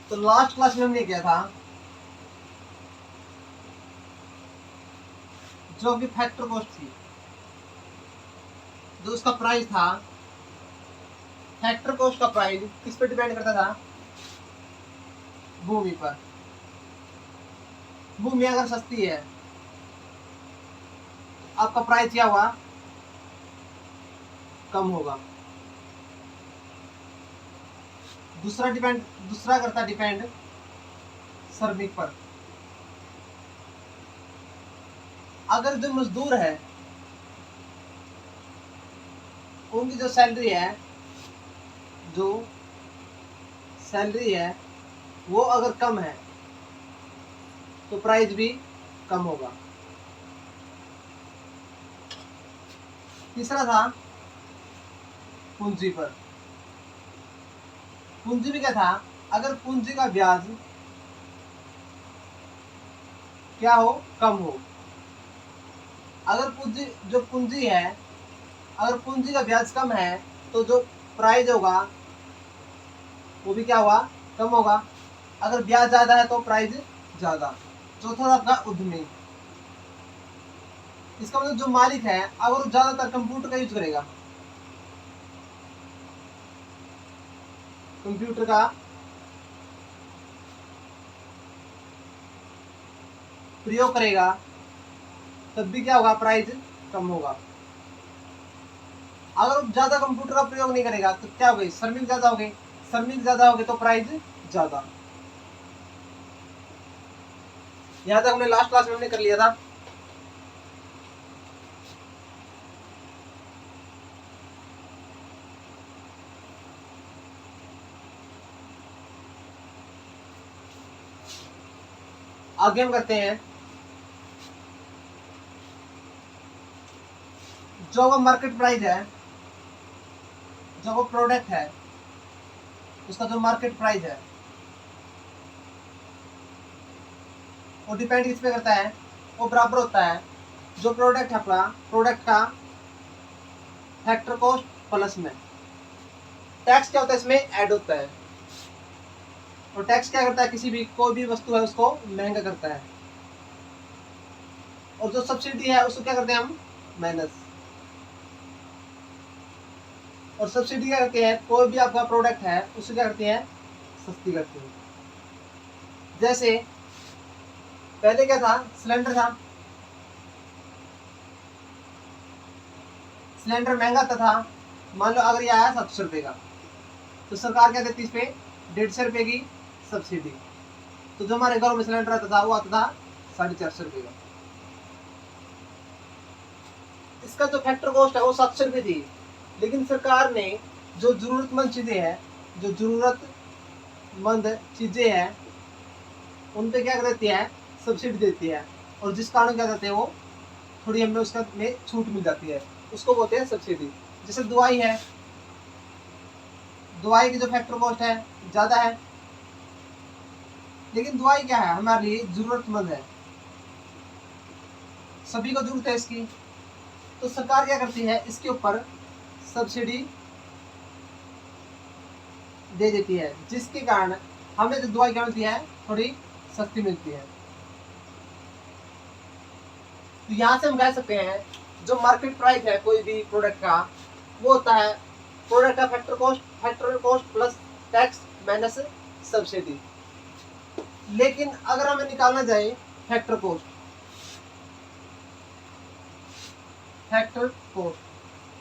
तो last class में हमने किया था जो भी फैक्टर कॉस्ट थी, जो उसका प्राइस था, फैक्टर कॉस्ट का प्राइस किस पे डिपेंड करता था? भूमि पर। भूमि अगर सस्ती है आपका प्राइस क्या हुआ? कम होगा। दूसरा करता डिपेंड श्रमिक पर। अगर जो मजदूर है उनकी जो सैलरी है वो अगर कम है तो प्राइस भी कम होगा। तीसरा था पूंजी पर। पूंजी भी क्या था? अगर पूंजी का ब्याज क्या हो? कम हो। अगर पूंजी है, अगर पूंजी का ब्याज कम है तो जो प्राइस होगा वो भी क्या हुआ? कम होगा। अगर ब्याज ज्यादा है तो प्राइस ज्यादा। चौथा था आपका उद्यमी। इसका मतलब जो मालिक है अगर वो ज्यादातर कंप्यूटर का यूज करेगा, कंप्यूटर का प्रयोग करेगा, तब भी क्या होगा? प्राइस कम होगा। अगर वो ज्यादा कंप्यूटर का प्रयोग नहीं करेगा तो क्या हो गई? श्रमिक ज्यादा हो गए। श्रमिक ज्यादा हो गए तो प्राइस ज्यादा। यहां तक हमने लास्ट क्लास में हमने कर लिया था। आगे हम करते हैं जो वो मार्केट प्राइस है, जो वो प्रोडक्ट है उसका जो मार्केट प्राइस है वो डिपेंड किस पे करता है? वो बराबर होता है जो प्रोडक्ट है अपना, प्रोडक्ट का फैक्टर कॉस्ट प्लस में टैक्स क्या होता है? इसमें ऐड होता है। और टैक्स क्या करता है? किसी भी कोई भी वस्तु है उसको महंगा करता है। और जो सब्सिडी है उसको क्या करते हैं हम? माइनस। और सब्सिडी क्या करते हैं? कोई भी आपका प्रोडक्ट है उसको क्या करते हैं? सस्ती करते हैं। जैसे पहले क्या था? सिलेंडर था। सिलेंडर महंगा था। मान लो अगर ये आया 700 रुपये का तो सरकार क्या देती? इस पे 150 रुपये की सब्सिडी। तो जो हमारे घरों में सिलेंडर आता था वो आता था 450 रुपये का। इसका जो फैक्टर कॉस्ट है वो 700 रुपये थी, लेकिन सरकार ने जो जरूरतमंद चीजें हैं उन पे क्या कर देती है? सब्सिडी देती है। और जिस कारण क्या करते हैं वो थोड़ी हमें उसका में छूट मिल जाती है, उसको बोलते हैं सब्सिडी। जैसे दवाई है, दवाई की जो फैक्टर कॉस्ट है ज्यादा है, लेकिन दवाई क्या है? हमारे लिए जरूरतमंद है, सभी को जरूरत है इसकी। तो सरकार क्या करती है? इसके ऊपर सब्सिडी दे देती है, जिसके कारण हमें जो दवाई क्या मिलती है? थोड़ी सस्ती मिलती है। तो यहाँ से हम कह सकते हैं जो मार्केट प्राइस है कोई भी प्रोडक्ट का वो होता है प्रोडक्ट का factor cost plus tax minus subsidy. लेकिन अगर हमें निकालना जाए फैक्टर कॉस्ट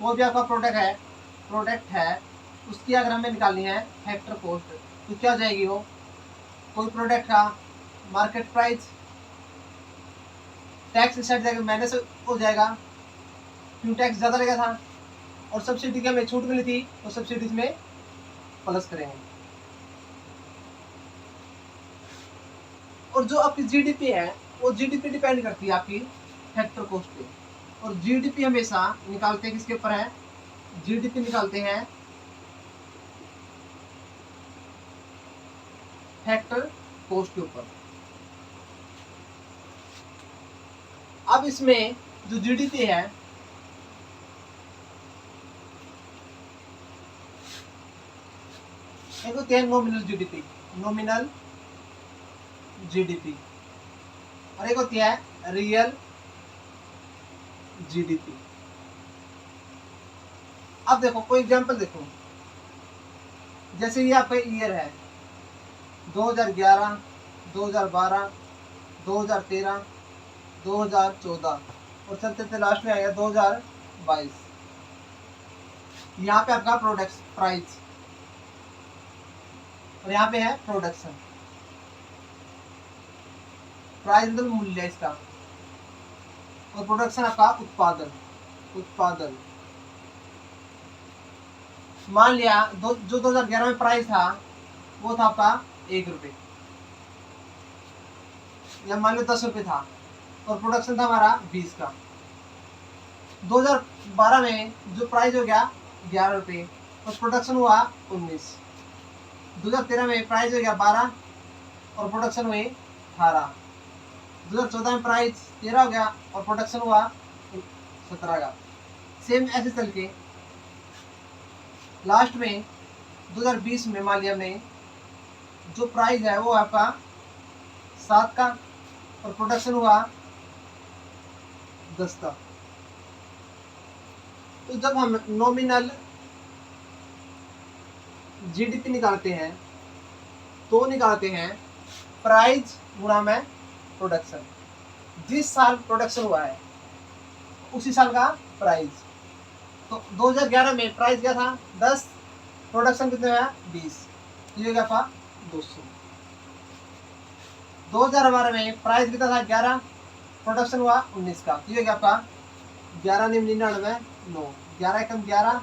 वो भी आपका प्रोडक्ट है उसकी अगर हमें निकालनी है फैक्टर कॉस्ट तो क्या जाएगी? वो कोई प्रोडक्ट का मार्केट प्राइस टैक्स इस साइड जाएगा माइनस हो जाएगा, क्यों? टैक्स ज़्यादा लगा था और सब्सिडी की हमें छूट मिली थी तो सब्सिडीज में प्लस करेंगे। और जो आपकी जीडीपी है वो जीडीपी डिपेंड करती है आपकी फैक्टर कॉस्ट पे। और जीडीपी हमेशा निकालते हैं किसके ऊपर है? जीडीपी निकालते हैं फैक्टर कॉस्ट के ऊपर। अब इसमें जो जीडीपी है एक होती है नॉमिनल जीडीपी, नॉमिनल जीडीपी, और एक होती है रियल जीडीपी। अब देखो कोई एग्जांपल देखो, जैसे ये आपका ईयर है 2011, 2012, 2013, 2014 और चलते चलते लास्ट में आएगा 2022। यहाँ पे आपका प्रोडक्ट प्राइस और यहाँ पे है प्रोडक्शन। प्राइस मतलब मूल्य इसका, और प्रोडक्शन आपका उत्पादन। उत्पादन मान लिया जो 2011 में प्राइस था वो था आपका 1 रुपये, या मान लो 10 रुपये था, और प्रोडक्शन था हमारा 20 का। 2012 में जो प्राइस हो गया 11 रुपये और प्रोडक्शन हुआ 19। 2013 में प्राइस हो गया 12 और प्रोडक्शन हुए 18। 2014 में प्राइस 13 हो गया और प्रोडक्शन हुआ 17 का। सेम ऐसे चल के लास्ट में 2020 में मान लिया हमने जो प्राइस है वो आपका 7 का और प्रोडक्शन हुआ 10 का। तो जब हम नॉमिनल जीडीपी निकालते हैं तो निकालते हैं प्राइस गुणा में प्रोडक्शन। जिस साल प्रोडक्शन हुआ है उसी साल का प्राइस। तो 2011 में प्राइस क्या था 10, प्रोडक्शन कितने हुआ 20, ये क्या था 200। 2012 में प्राइस कितना था 11, प्रोडक्शन हुआ 19 का, ये क्या आपका 11 99 9, 11 एकम 11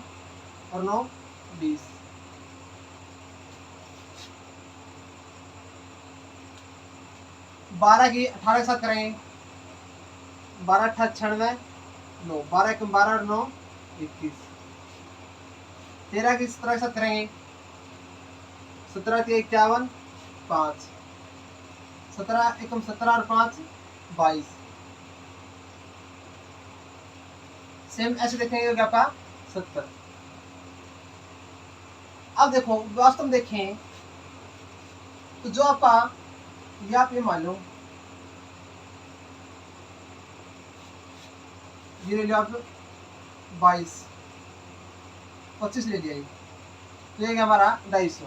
और 9 20। 12 की 18 के साथ करेंगे 12 अट्ठा 96 9, 12 एकम 12 और 9 21। 13 की 17 के साथ करेंगे 17 की 51 5, 17 एकम 17 और 5 22। सेम ऐसे देखेंगे क्या आपका 70। अब देखो वास्तव में देखें तो जो आपका ये आप ये मान लो ये ले लो आप 22 25 ले लिया, तो ये हमारा 250।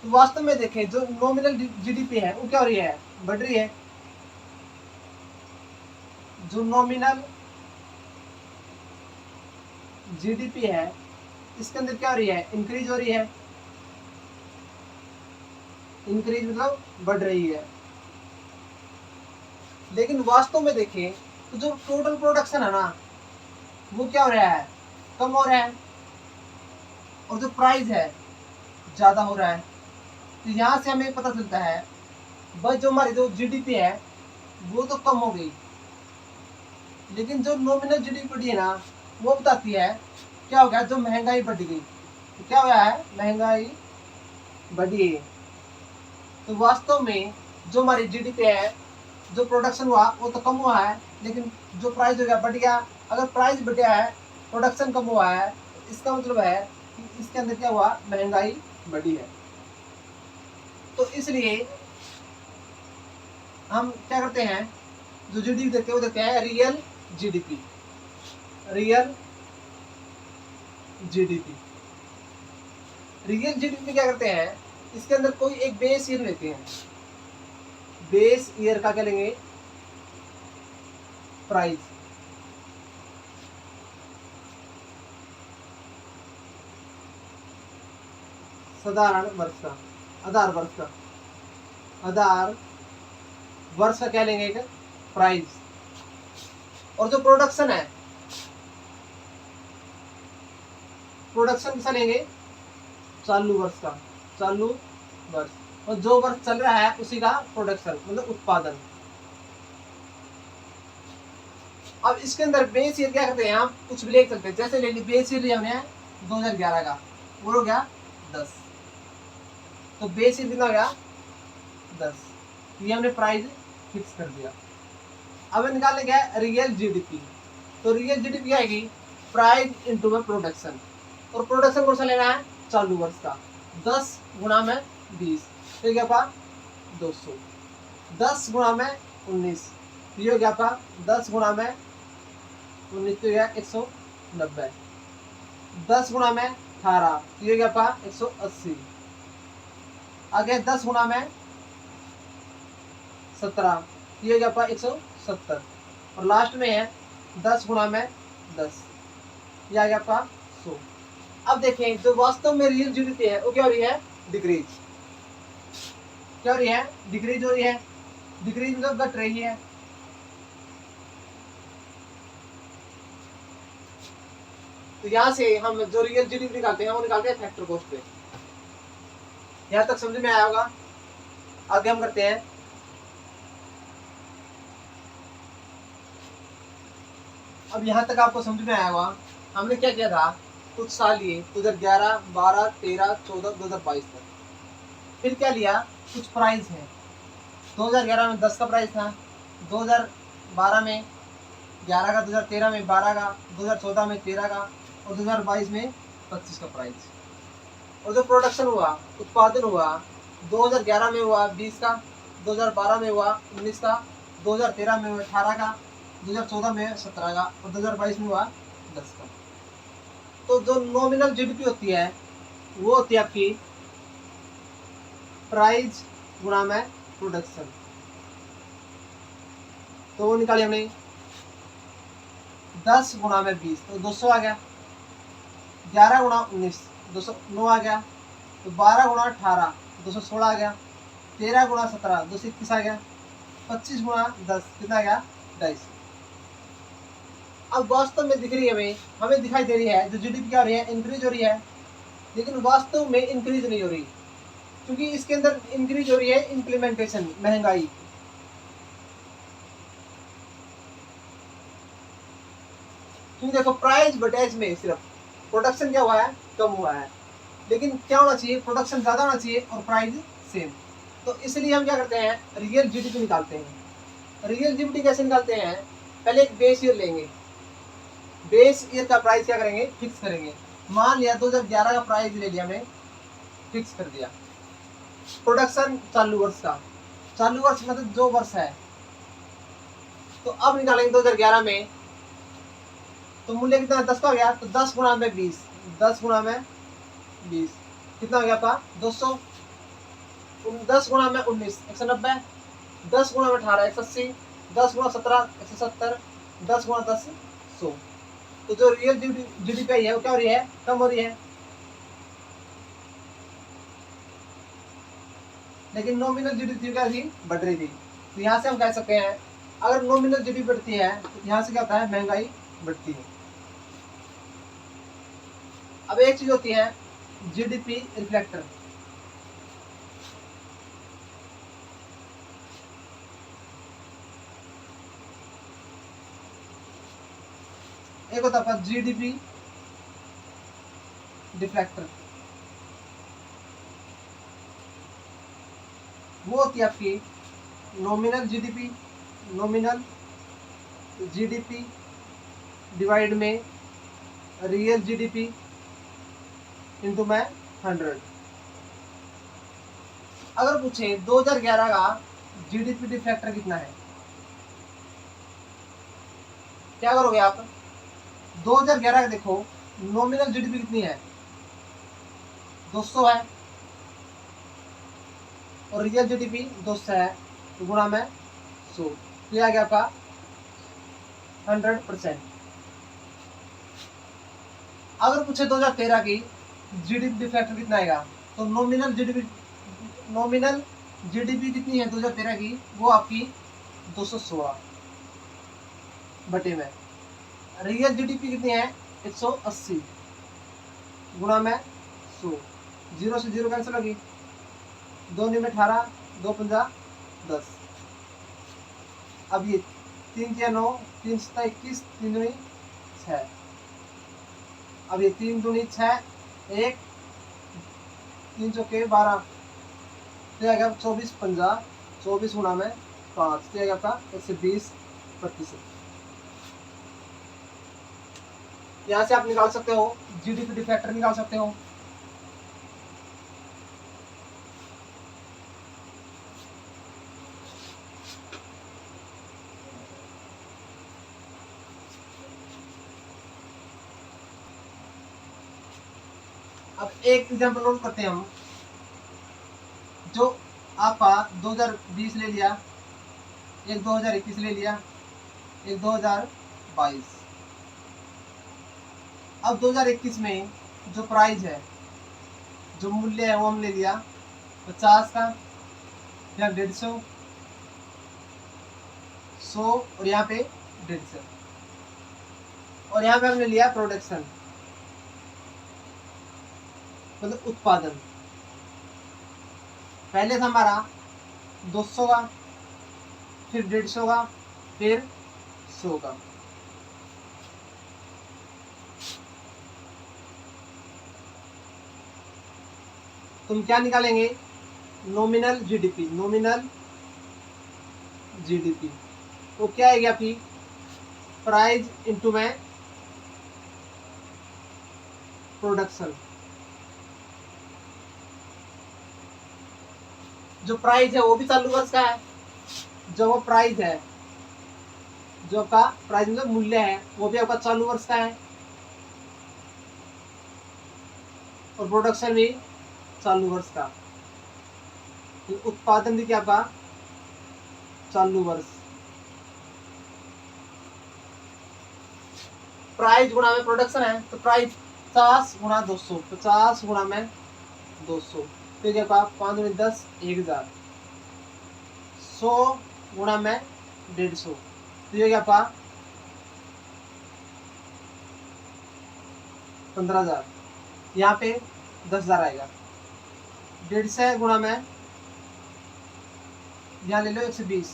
तो वास्तव में देखें जो नॉमिनल जीडीपी है वो क्या हो रही है बढ़ रही है। जो नॉमिनल जीडीपी है इसके अंदर क्या हो रही है इंक्रीज हो रही है। इंक्रीज मतलब बढ़ रही है। लेकिन वास्तव में देखें तो जो टोटल प्रोडक्शन है ना वो क्या हो रहा है कम हो रहा है, और जो प्राइस है ज़्यादा हो रहा है। तो यहाँ से हमें पता चलता है बस जो हमारी जो जीडीपी है वो तो कम हो गई, लेकिन जो नॉमिनल जीडीपी है ना वो बताती है क्या हो गया जो महंगाई बढ़ गई। तो क्या हुआ है महंगाई बढ़ी है। तो वास्तव में जो हमारी जीडीपी है जो प्रोडक्शन हुआ वो तो कम हुआ है, लेकिन जो प्राइस हो गया बढ़ गया। अगर प्राइस बढ़ गया है प्रोडक्शन कम हुआ है तो इसका मतलब है कि इसके अंदर क्या हुआ महंगाई बढ़ी है। तो इसलिए हम क्या करते हैं जो जीडीपी देखते हैं वो देखते हैं real GDP. Real GDP real GDP क्या करते हैं इसके अंदर कोई एक बेस ईयर लेते हैं। बेस ईयर का क्या लेंगे प्राइस। साधारण वर्ष का आधार वर्ष का आधार वर्ष का क्या लेंगे एक प्राइस। और जो प्रोडक्शन है प्रोडक्शन कैसा लेंगे चालू वर्ष का चालू वर्ष, और जो वर्ष चल रहा है उसी का प्रोडक्शन मतलब उत्पादन। अब इसके अंदर बेस ईयर क्या करते हैं हम कुछ भी ले सकते हैं। जैसे ले ली बेस ईयर लिया हमने 2011 का वो हो गया 10, तो बेस ईयर कितना हो गया 10, ये हमने प्राइस फिक्स कर दिया। अब निकालने क्या है रियल जीडीपी। तो रियल जीडीपी आएगी प्राइस इनटू में प्रोडक्शन, और प्रोडक्शन कौन सा लेना है चालू वर्ष का। 10 गुणा में 20 तो ये आपका 200। 10 गुणा में 19 ये हो गया आपका 10 गुणा में 19 तो यह 190। 10 गुणा में 18 तो ये हो गया आपका 180। आगे 10 गुणा में 17 ये हो गया आपका 170 और लास्ट में है 10 गुणा में 10 ये आ गया आपका 100। अब देखें जो वास्तव में रियल जीडीपी है वो क्या हो रही है? डिक्रीज। क्या हो रही है? डिक्रीज हो रही है। डिक्रीज मतलब घट रही है। तो यहां से हम जो रियल जीडीपी निकालते हैं वो निकालते हैं फैक्टर कॉस्ट पे। यहां तक समझ में आया होगा। आगे हम करते हैं अब यहां तक आपको समझ में आया होगा हमने क्या किया था। कुछ साल लिए 2011, 12, 13, 14, 2022 तक। फिर क्या लिया? कुछ प्राइस है। 2011 में 10 का प्राइस था, 2012 में 11 का, 2013 में 12 का, 2014 में 13 का और 2022 में 25 का प्राइस। और जो प्रोडक्शन हुआ, उत्पादन हुआ, 2011 में हुआ 20 का, 2012 में हुआ 19 का, 2013 में हुआ 18 का, 2014 में 17 का और 2022 में हुआ 10 का। तो जो नॉमिनल जीडीपी होती है वो होती है आपकी प्राइस गुणा में प्रोडक्शन। तो वो निकाली हमने 10 गुणा में 20 तो 200 आ गया। 11 गुणा 19 209 आ गया। तो 12 गुणा 18 216 आ गया। 13 गुणा 17 221 आ गया। 25 गुणा 10 कितना आ गया? 250। अब वास्तव में दिख रही है हमें दिखाई दे रही है जो जीडीपी क्या हो रही है? इंक्रीज हो रही है। लेकिन वास्तव में इंक्रीज नहीं हो रही क्योंकि इसके अंदर इंक्रीज हो रही है इम्प्लीमेंटेशन, महंगाई। क्योंकि देखो प्राइस बढ़ा है इसमें, सिर्फ प्रोडक्शन क्या हुआ है? कम हुआ है। लेकिन क्या होना चाहिए? प्रोडक्शन ज्यादा होना चाहिए और प्राइस सेम। तो इसलिए हम क्या करते हैं? रियल जीडीपी निकालते हैं। रियल जीडीपी कैसे निकालते हैं? पहले एक बेस ईयर लेंगे। बेस ईयर का प्राइस क्या करेंगे? फिक्स करेंगे। मान लिया 2011 का प्राइस ले लिया हमने, फिक्स कर दिया। प्रोडक्शन चालू वर्ष का, चालू वर्ष मतलब जो वर्ष है। तो अब निकालेंगे 2011 में तो मूल्य कितना? 10 का हो गया। तो 10 गुणा में 20, 10 गुणा में 20 कितना हो गया आपका? 200। 10 गुणा में 19 190। 10 गुणा में 18 180। 10 गुणा 17 170। 10 गुणा 10 100। तो जो रियल जीडीपी है वो क्या हो रही है? कम हो रही है। लेकिन नॉमिनल जीडीपी क्या थी? बढ़ रही थी। तो यहाँ से हम कह सकते हैं अगर नॉमिनल जीडीपी बढ़ती है तो यहाँ से क्या होता है? महंगाई बढ़ती है। अब एक चीज होती है जीडीपी रिफ्लेक्टर। एक होता है जीडीपी डिफ्लेक्टर। वो होती है आपकी नॉमिनल जीडीपी डिवाइड में रियल जीडीपी इंटू में 100। अगर पूछे 2011 का जीडीपी डिफ्लेक्टर कितना है, क्या करोगे आप? 2011 का देखो नॉमिनल जीडीपी कितनी है? 200 है और रियल जीडीपी 200 है तो गुणा में 100 तो आ गया आपका 100%। अगर पूछे 2013 की जीडीपी डिफेक्टर कितना आएगा तो नॉमिनल जीडीपी कितनी है 2013 की? वो आपकी 216 बटे में। रियल जीडीपी कितनी है? 180 गुणा में 100। 0 से 0 कैंसिल होगी। 2 में 18, 2 पंजा 10। अब ये 3 9, 3 7 21, 3 दूनी 6। अब ये 3 दूनी 6, 1 3 चौके 12 तो आएगा 24 पंजा 24 गुणा में 5 तो आएगा आपका 120%। यहाँ से आप निकाल सकते हो जीडीपी डिफेक्टर निकाल सकते हो। अब एक एग्जाम्पल नोट करते हैं हम, जो आपका 2020 ले लिया, एक 2021 ले लिया, एक 2022। अब 2021 में जो प्राइस है, जो मूल्य है वो हम ले लिया 50 का, या 150, 100 और यहाँ पे 150, और यहाँ पे हमने लिया प्रोडक्शन, मतलब उत्पादन। पहले था हमारा 200 का, फिर 150 का, फिर 100 का। तुम क्या निकालेंगे? Nominal GDP. नॉमिनल जीडीपी तो क्या आएगी आपकी? प्राइस इनटू में प्रोडक्शन। जो प्राइस है वो भी चालू वर्ष का है, जो वो प्राइस है, जो आपका प्राइस मतलब मूल्य है, वो भी आपका चालू वर्ष का है, और प्रोडक्शन भी चालू वर्ष का। उत्पादन भी क्या आपका? चालू वर्ष। प्राइस गुणा में प्रोडक्शन है, तो प्राइस 50 गुणा 200, 50 गुणा में 200, तो क्या आपका 5 गुणा 10 1000, 100 गुणा में 150, तो ये क्या आपका 15,000। यहाँ पे 10,000 आएगा। 150 गुणा में, यहाँ ले लो 120,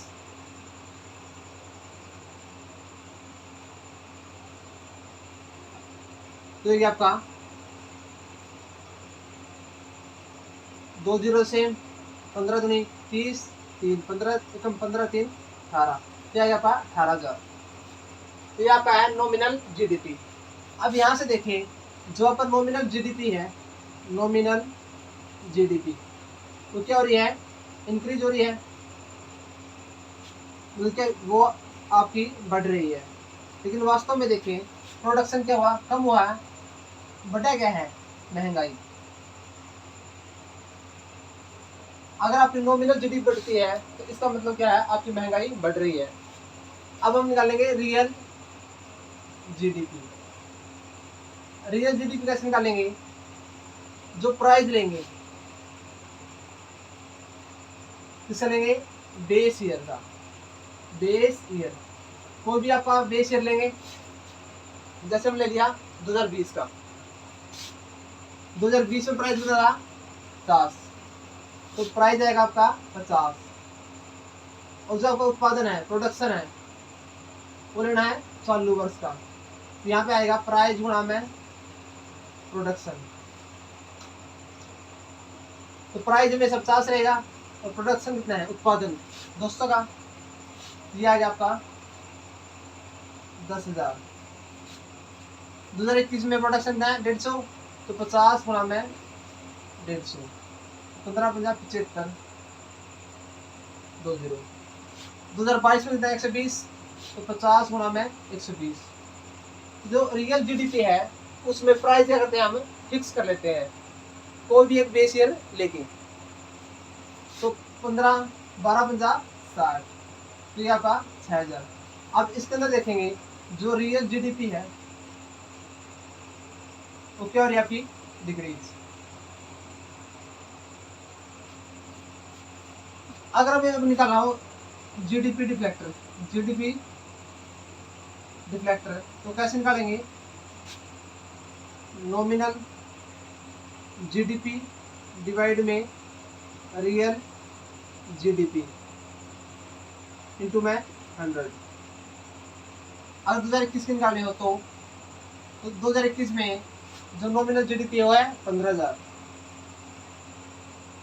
तो ये आपका 2 0 से 15 दूनी 30, 3 15 एकम 15 3 18, क्या है आपका 18,000। तो ये आपका है नॉमिनल जीडीपी। अब यहाँ से देखें, जो आपका नॉमिनल जीडीपी है, नॉमिनल जीडीपी तो क्या हो रही है? इंक्रीज हो रही है, बल्कि वो आपकी बढ़ रही है। लेकिन वास्तव में देखें, प्रोडक्शन क्या हुआ? कम हुआ है। बढ़ा क्या है? महंगाई। अगर आपकी नॉमिनल जीडीपी बढ़ती है तो इसका मतलब क्या है? आपकी महंगाई बढ़ रही है। अब हम निकालेंगे रियल जीडीपी। रियल जीडीपी कैसे निकालेंगे? जो प्राइस लेंगे, किससे लेंगे? बेस ईयर का। बेस ईयर, कोई भी आपका बेस ईयर लेंगे, जैसे हम ले लिया 2020 का। 2020 में प्राइस बता 50, तो प्राइस आएगा आपका 50, और जो आपका उत्पादन है, प्रोडक्शन है, वो लेना है चालू वर्ष का। तो यहाँ पे आएगा प्राइस गुणा में प्रोडक्शन। तो प्राइस हमें 50 रहेगा, और प्रोडक्शन कितना है? उत्पादन 200 का, ये आ गया आपका 10,000। 2021 में प्रोडक्शन कितना है? 150, तो 50 गुणा में 150, 15 50 75 20। 2022 में कितना है? 120, तो 50 गुणा में 120। जो रियल जीडीपी है उसमें प्राइस क्या करते हैं? हम फिक्स कर लेते हैं, कोई भी एक बेस ईयर लेके। तो 15 12 50 60, तो ये आपका 6,000। अब इसके अंदर देखेंगे, जो रियल जीडीपी है वो क्या हो रही है? आपकी डिक्रीज। अगर अब निकालना हो जीडीपी डिफ्लेक्टर, जीडीपी डिफ्लेक्टर, तो कैसे निकालेंगे? नॉमिनल जीडीपी डिवाइड में रियल जीडीपी इंटू में 100। अगर 2021 के निकालने हो तो 2021 में जो नॉमिनल जीडीपी है वो है 15,000,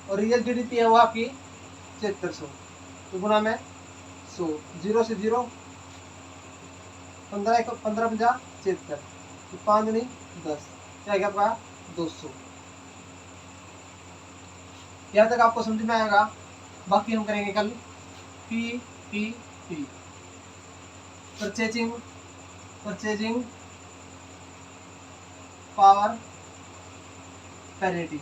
और रियल जीडीपी है वो आपकी 7300, तो गुणा में 100, 0 से 0, 15 50 73, तो 5 नहीं 10, क्या आएगा आपका 200। यहाँ तक आपको समझ में आएगा। बाकी हम करेंगे कल P P P, purchasing purchasing power parity.